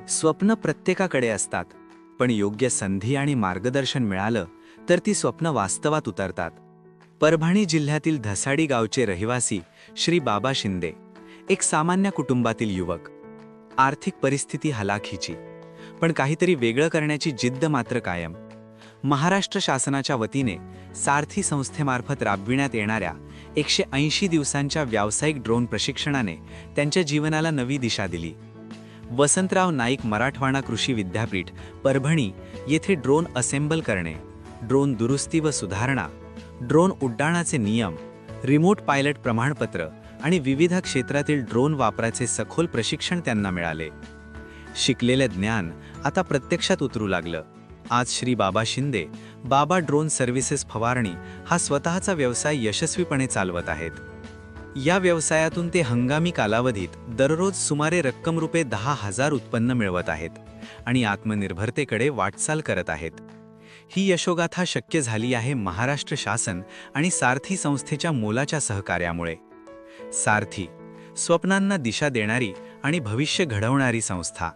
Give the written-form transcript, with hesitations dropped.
स्वप्न प्रत्येकाकडे असतात, पण योग्य संधी आणि मार्गदर्शन मिळालं तर ती स्वप्न वास्तवात उतरतात. परभणी जिल्ह्यातील धसाडी गावचे रहिवासी श्री बाबा शिंदे एक सामान्य कुटुंबातील युवक. आर्थिक परिस्थिती हलाखीची, पण काहीतरी वेगळं करण्याची जिद्द मात्र कायम. महाराष्ट्र शासनाच्या वतीने सारथी संस्थेमार्फत राबविण्यात येणाऱ्या 180 दिवसांच्या व्यावसायिक ड्रोन प्रशिक्षणाने त्यांच्या जीवनाला नवी दिशा दिली. वसंतराव नाईक मराठवाडा कृषी विद्यापीठ परभणी येथे ड्रोन असेंबल करणे, ड्रोन दुरुस्ती व सुधारणा, ड्रोन उड्डाणाचे नियम, रिमोट पायलट प्रमाणपत्र आणि विविध क्षेत्रातील ड्रोन वापराचे सखोल प्रशिक्षण त्यांना मिळाले. शिकलेले ज्ञान आता प्रत्यक्षात उतरू लागलं. आज श्री बाबा शिंदे बाबा ड्रोन सर्व्हिसेस फवारणी हा स्वतःचा व्यवसाय यशस्वीपणे चालवत आहेत. या व्यवसायातून ते हंगामी कालावधीत दररोज सुमारे रक्कम रुपये 10,000 उत्पन्न मिळवत आहेत आणि आत्मनिर्भरतेकडे वाटचाल करत आहेत. ही यशोगाथा शक्य झाली आहे महाराष्ट्र शासन आणि सारथी संस्थेच्या मोलाच्या सहकार्यामुळे. सारथी, स्वप्नांना दिशा देणारी आणि भविष्य घडवणारी संस्था.